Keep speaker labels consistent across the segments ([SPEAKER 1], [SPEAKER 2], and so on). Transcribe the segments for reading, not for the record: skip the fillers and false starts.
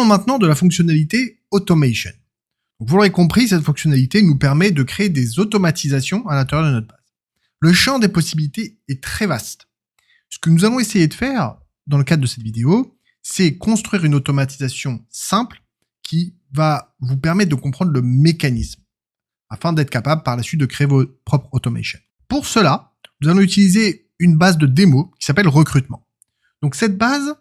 [SPEAKER 1] Parlons maintenant de la fonctionnalité Automation. Donc, vous l'aurez compris, cette fonctionnalité nous permet de créer des automatisations à l'intérieur de notre base. Le champ des possibilités est très vaste. Ce que nous allons essayer de faire dans le cadre de cette vidéo, c'est construire une automatisation simple qui va vous permettre de comprendre le mécanisme afin d'être capable par la suite de créer vos propres automations. Pour cela, nous allons utiliser une base de démo qui s'appelle recrutement. Donc cette base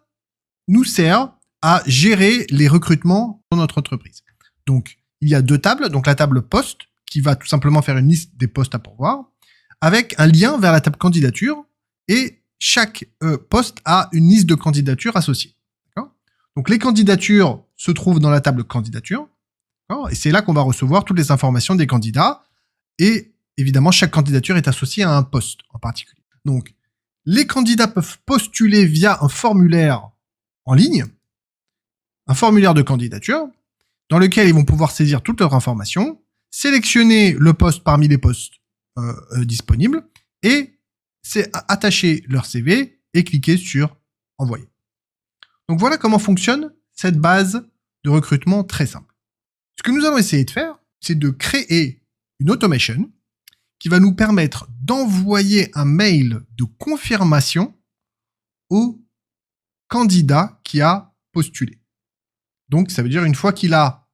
[SPEAKER 1] nous sert à gérer les recrutements dans notre entreprise. Donc il y a deux tables, donc la table poste qui va tout simplement faire une liste des postes à pourvoir avec un lien vers la table candidature et chaque poste a une liste de candidatures associée. Donc les candidatures se trouvent dans la table candidature et c'est là qu'on va recevoir toutes les informations des candidats et évidemment chaque candidature est associée à un poste en particulier. Donc les candidats peuvent postuler via un formulaire en ligne, un formulaire de candidature dans lequel ils vont pouvoir saisir toutes leurs informations, sélectionner le poste parmi les postes disponibles et attacher leur CV et cliquer sur envoyer. Donc voilà comment fonctionne cette base de recrutement très simple. Ce que nous allons essayer de faire, c'est de créer une automation qui va nous permettre d'envoyer un mail de confirmation au candidat qui a postulé. Donc ça veut dire une fois qu'il a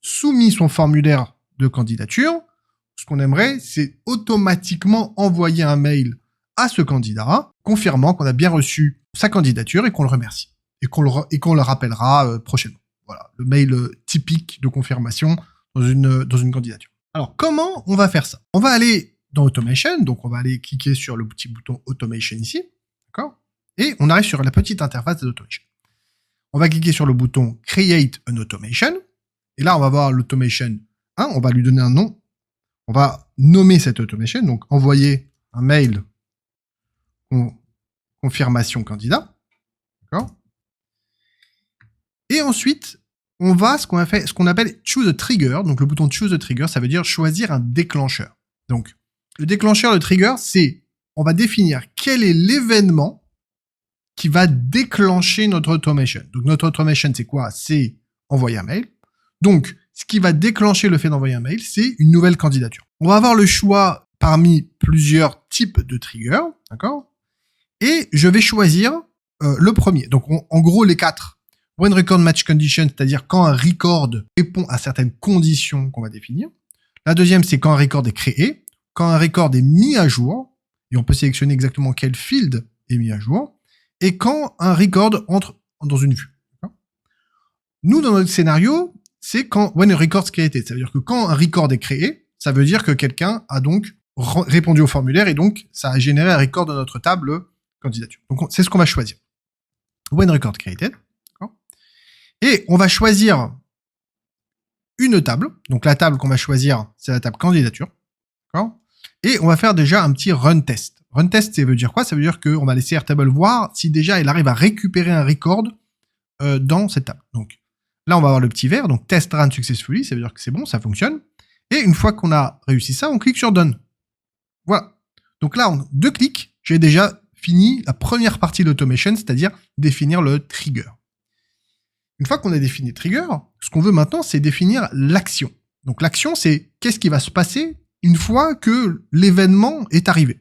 [SPEAKER 1] soumis son formulaire de candidature, ce qu'on aimerait, c'est automatiquement envoyer un mail à ce candidat confirmant qu'on a bien reçu sa candidature et qu'on le remercie. Et qu'on le rappellera prochainement. Voilà, le mail typique de confirmation dans une candidature. Alors, comment on va faire ça? On va aller dans Automation, donc on va aller cliquer sur le petit bouton Automation ici, d'accord? Et on arrive sur la petite interface d'Automation. On va cliquer sur le bouton Create an Automation, et là on va voir l'Automation 1, on va lui donner un nom, on va nommer cette automation, donc envoyer un mail confirmation candidat, d'accord? Et ensuite, on va ce qu'on appelle Choose a Trigger. Donc le bouton Choose a Trigger, ça veut dire choisir un déclencheur. Donc le déclencheur, le trigger, c'est on va définir quel est l'événement qui va déclencher notre automation. Donc notre automation, c'est quoi? C'est envoyer un mail. Donc ce qui va déclencher le fait d'envoyer un mail, c'est une nouvelle candidature. On va avoir le choix parmi plusieurs types de triggers, d'accord? Et je vais choisir le premier. Donc en gros, les quatre. When record match condition, c'est-à-dire quand un record répond à certaines conditions qu'on va définir. La deuxième, c'est quand un record est créé, quand un record est mis à jour, et on peut sélectionner exactement quel field est mis à jour, et quand un record entre dans une vue. Nous, dans notre scénario, c'est quand when a record is created. Ça veut dire que quand un record est créé, ça veut dire que quelqu'un a donc répondu au formulaire, et donc ça a généré un record dans notre table candidature. Donc c'est ce qu'on va choisir. When record created. Et on va choisir une table. Donc la table qu'on va choisir, c'est la table candidature. Et on va faire déjà un petit run test. Run test, ça veut dire quoi? Ça veut dire qu'on va laisser Airtable voir si déjà il arrive à récupérer un record dans cette table. Donc là, on va avoir le petit vert. Donc test run successfully, ça veut dire que c'est bon, ça fonctionne. Et une fois qu'on a réussi ça, on clique sur done. Voilà. Donc là, en 2 clics, j'ai déjà fini la première partie de l'automation, c'est-à-dire définir le trigger. Une fois qu'on a défini le trigger, ce qu'on veut maintenant, c'est définir l'action. Donc l'action, c'est qu'est-ce qui va se passer une fois que l'événement est arrivé.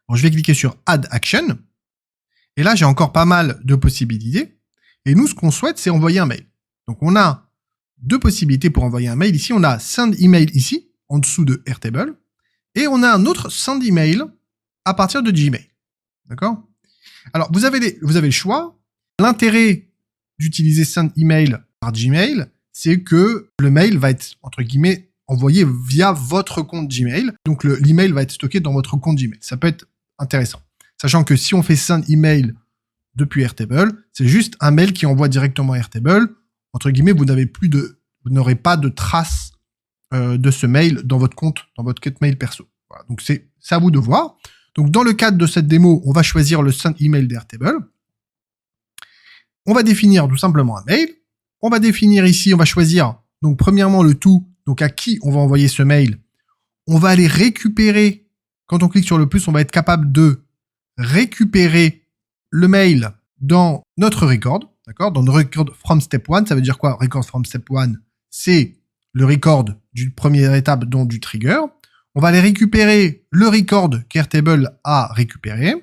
[SPEAKER 1] Alors, je vais cliquer sur Add Action. Et là, j'ai encore pas mal de possibilités. Et nous, ce qu'on souhaite, c'est envoyer un mail. Donc on a 2 possibilités pour envoyer un mail. Ici, on a Send Email ici, en dessous de Airtable. Et on a un autre Send Email à partir de Gmail. D'accord? Alors, vous avez le choix. L'intérêt d'utiliser Send Email par Gmail, c'est que le mail va être, entre guillemets, envoyé via votre compte Gmail. Donc, l'email va être stocké dans votre compte Gmail. Ça peut être intéressant. Sachant que si on fait Send Email depuis Airtable, c'est juste un mail qui envoie directement à Airtable. Entre guillemets, vous n'aurez pas de trace de ce mail dans votre compte mail perso. Voilà. Donc, c'est à vous de voir. Donc, dans le cadre de cette démo, on va choisir le Send Email d'Airtable. On va définir tout simplement un mail. On va définir ici, on va choisir, donc premièrement le tout, donc à qui on va envoyer ce mail. On va aller récupérer, quand on clique sur le plus, on va être capable de récupérer le mail dans notre record. d'accord? Dans le record from step 1, ça veut dire quoi? Record from step 1, c'est le record du première étape, donc du trigger. On va aller récupérer le record qu'Airtable a récupéré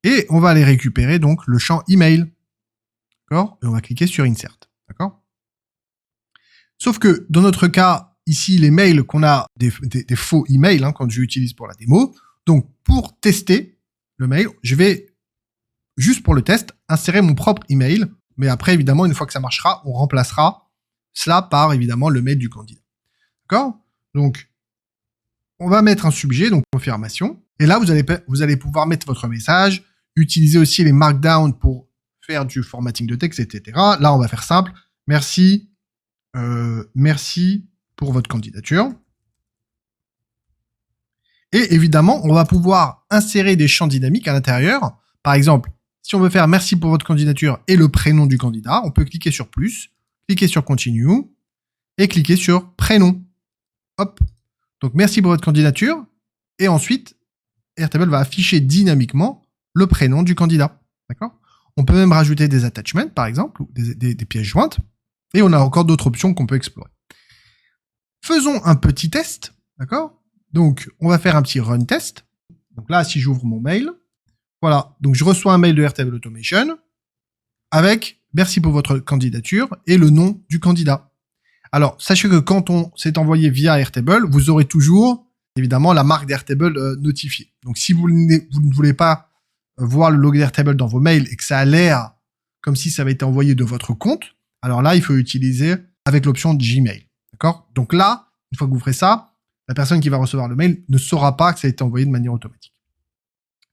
[SPEAKER 1] et on va aller récupérer donc le champ email, d'accord? Et on va cliquer sur insert, d'accord? Sauf que dans notre cas, ici, les mails qu'on a, des faux emails, hein, quand j'utilise pour la démo. Donc, pour tester le mail, je vais, juste pour le test, insérer mon propre email. Mais après, évidemment, une fois que ça marchera, on remplacera cela par, évidemment, le mail du candidat. D'accord? Donc, on va mettre un sujet, donc confirmation. Et là, vous allez pouvoir mettre votre message, utiliser aussi les markdown pour faire du formatting de texte, etc. Là, on va faire simple. Merci pour votre candidature. Et évidemment, on va pouvoir insérer des champs dynamiques à l'intérieur. Par exemple, si on veut faire merci pour votre candidature et le prénom du candidat, on peut cliquer sur plus, cliquer sur continue et cliquer sur prénom. Hop. Donc merci pour votre candidature. Et ensuite, Airtable va afficher dynamiquement le prénom du candidat. D'accord? On peut même rajouter des attachments, par exemple, ou des pièces jointes. Et on a encore d'autres options qu'on peut explorer. Faisons un petit test, d'accord? Donc, on va faire un petit run test. Donc là, si j'ouvre mon mail, voilà. Donc, je reçois un mail de Airtable Automation avec « Merci pour votre candidature » et le nom du candidat. Alors, sachez que quand on s'est envoyé via Airtable, vous aurez toujours, évidemment, la marque d'Airtable notifiée. Donc, si vous ne voulez pas voir le logo d'Airtable dans vos mails et que ça a l'air comme si ça avait été envoyé de votre compte, alors là, il faut utiliser avec l'option Gmail. D'accord? Donc là, une fois que vous ferez ça, la personne qui va recevoir le mail ne saura pas que ça a été envoyé de manière automatique.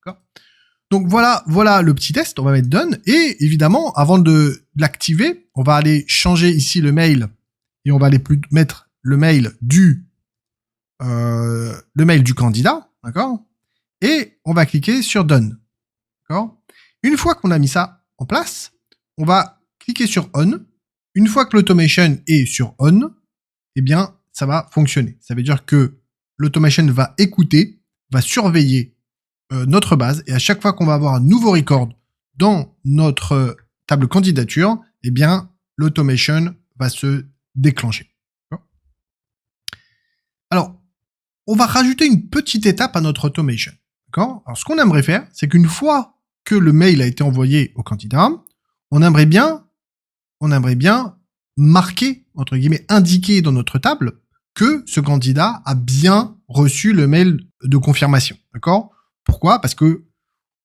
[SPEAKER 1] D'accord? Donc voilà le petit test. On va mettre Done. Et évidemment, avant de l'activer, on va aller changer ici le mail et on va aller mettre le mail du candidat. D'accord? Et on va cliquer sur Done. D'accord? Une fois qu'on a mis ça en place, on va cliquer sur On. Une fois que l'automation est sur On, eh bien, ça va fonctionner. Ça veut dire que l'automation va écouter, va surveiller notre base, et à chaque fois qu'on va avoir un nouveau record dans notre table candidature, eh bien, l'automation va se déclencher. Alors, on va rajouter une petite étape à notre automation. D'accord? Alors, ce qu'on aimerait faire, c'est qu'une fois que le mail a été envoyé au candidat, on aimerait bien marquer, entre guillemets, indiquer dans notre table que ce candidat a bien reçu le mail de confirmation. D'accord? Pourquoi? Parce que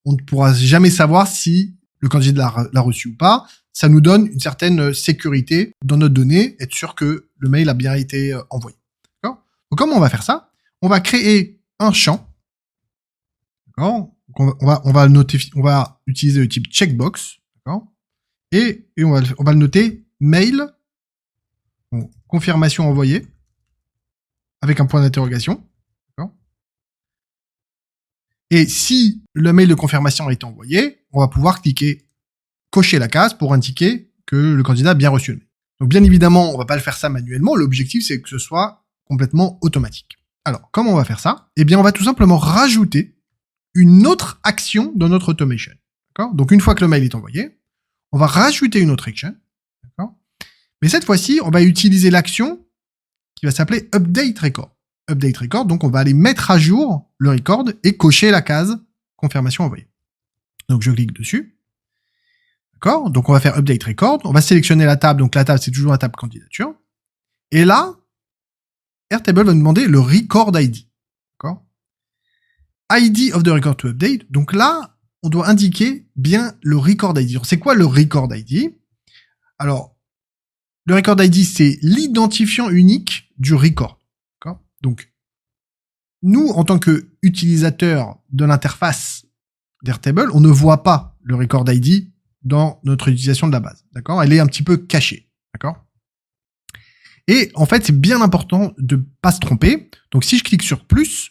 [SPEAKER 1] on ne pourra jamais savoir si le candidat l'a reçu ou pas. Ça nous donne une certaine sécurité dans notre donnée, être sûr que le mail a bien été envoyé. D'accord? Donc, comment on va faire ça? On va créer un champ. D'accord? On va utiliser le type checkbox. D'accord? Et on va le noter mail, bon, confirmation envoyée, avec un point d'interrogation. Et si le mail de confirmation a été envoyé, on va pouvoir cocher la case pour indiquer que le candidat a bien reçu le mail. Donc bien évidemment, on ne va pas le faire ça manuellement. L'objectif, c'est que ce soit complètement automatique. Alors, comment on va faire ça? Eh bien, on va tout simplement rajouter une autre action dans notre automation. Donc, une fois que le mail est envoyé, on va rajouter une autre action. Mais cette fois-ci, on va utiliser l'action qui va s'appeler Update Record. Update Record, donc on va aller mettre à jour le record et cocher la case confirmation envoyée. Donc je clique dessus. D'accord? Donc on va faire Update Record. On va sélectionner la table. Donc la table, c'est toujours la table candidature. Et là, Airtable va nous demander le record ID. D'accord? ID of the record to update. Donc là, on doit indiquer bien le record ID. C'est quoi le record ID? Alors, le record ID, c'est l'identifiant unique du record. Donc, nous, en tant qu'utilisateurs de l'interface d'Airtable, on ne voit pas le record ID dans notre utilisation de la base. D'accord? Elle est un petit peu cachée. D'accord? Et en fait, c'est bien important de ne pas se tromper. Donc, si je clique sur plus,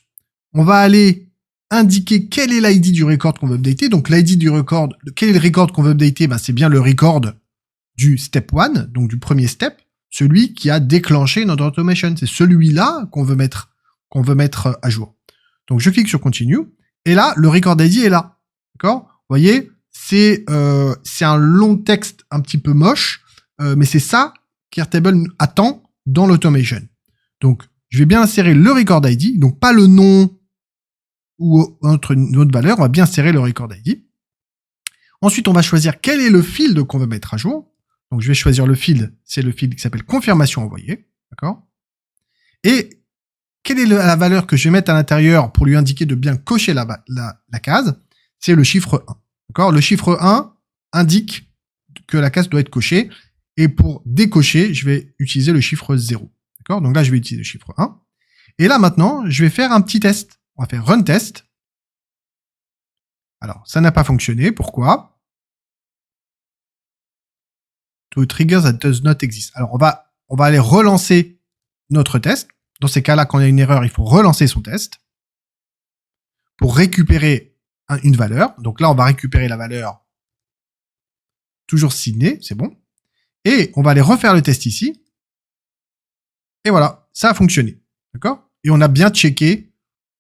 [SPEAKER 1] on va aller indiquer quel est l'ID du record qu'on veut updater. Donc, l'ID du record, quel est le record qu'on veut updater? Ben, c'est bien le record du step 1, donc du premier step, celui qui a déclenché notre automation. C'est celui-là qu'on veut mettre à jour. Donc, je clique sur Continue. Et là, le record ID est là. D'accord? Vous voyez, c'est un long texte un petit peu moche, mais c'est ça qu'Airtable attend dans l'automation. Donc, je vais bien insérer le record ID, donc pas le nom ou une autre valeur, on va bien insérer le record ID. Ensuite, on va choisir quel est le field qu'on veut mettre à jour. Donc, je vais choisir le field, c'est le field qui s'appelle confirmation envoyée, d'accord? Et quelle est la valeur que je vais mettre à l'intérieur pour lui indiquer de bien cocher la case? C'est le chiffre 1, d'accord? Le chiffre 1 indique que la case doit être cochée, et pour décocher, je vais utiliser le chiffre 0, d'accord? Donc là, je vais utiliser le chiffre 1. Et là, maintenant, je vais faire un petit test. On va faire run test. Alors, ça n'a pas fonctionné. Pourquoi? To triggers that does not exist. Alors, on va aller relancer notre test. Dans ces cas-là, quand il y a une erreur, il faut relancer son test pour récupérer une valeur. Donc là, on va récupérer la valeur toujours signée, c'est bon. Et on va aller refaire le test ici. Et voilà, ça a fonctionné. D'accord? Et on a bien checké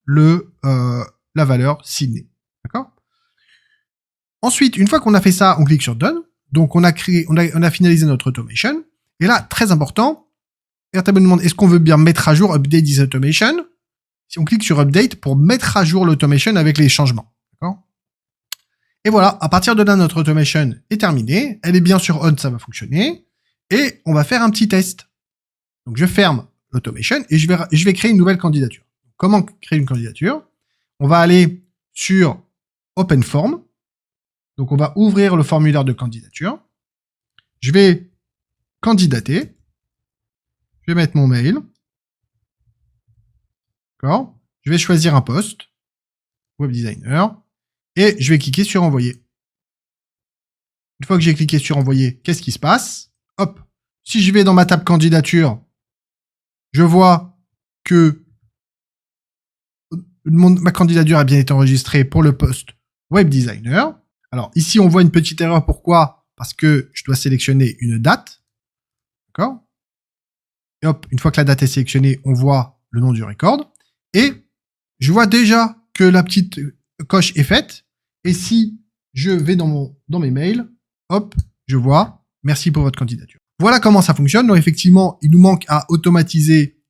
[SPEAKER 1] la valeur signée. D'accord? Ensuite, une fois qu'on a fait ça, on clique sur Done. Donc, on a finalisé notre automation. Et là, très important, Airtable nous demande est-ce qu'on veut bien mettre à jour Update this automation. Si on clique sur Update pour mettre à jour l'automation avec les changements. D'accord? Et voilà, à partir de là, notre automation est terminée. Elle est bien sur On, ça va fonctionner. Et on va faire un petit test. Donc, je ferme l'automation et je vais créer une nouvelle candidature. Comment créer une candidature? On va aller sur Open Form. Donc, on va ouvrir le formulaire de candidature. Je vais candidater. Je vais mettre mon mail. D'accord? Je vais choisir un poste. Web designer. Et je vais cliquer sur envoyer. Une fois que j'ai cliqué sur envoyer, qu'est-ce qui se passe? Hop. Si je vais dans ma table candidature, je vois que ma candidature a bien été enregistrée pour le poste web designer. Alors, ici, on voit une petite erreur. Pourquoi? Parce que je dois sélectionner une date. D'accord? Et hop, une fois que la date est sélectionnée, on voit le nom du record. Et je vois déjà que la petite coche est faite. Et si je vais dans mes mails, hop, je vois « Merci pour votre candidature ». Voilà comment ça fonctionne. Donc, effectivement, il nous manque à automatiser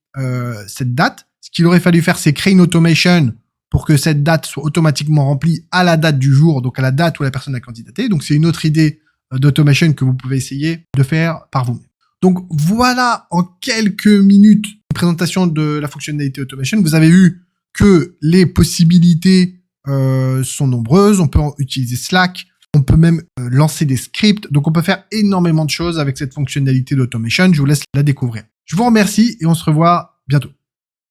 [SPEAKER 1] cette date. Ce qu'il aurait fallu faire, c'est créer une automation pour que cette date soit automatiquement remplie à la date du jour, donc à la date où la personne a candidaté. Donc, c'est une autre idée d'automation que vous pouvez essayer de faire par vous-même. Donc, voilà en quelques minutes une présentation de la fonctionnalité automation. Vous avez vu que les possibilités sont nombreuses. On peut utiliser Slack. On peut même lancer des scripts. Donc, on peut faire énormément de choses avec cette fonctionnalité d'automation. Je vous laisse la découvrir. Je vous remercie et on se revoit bientôt.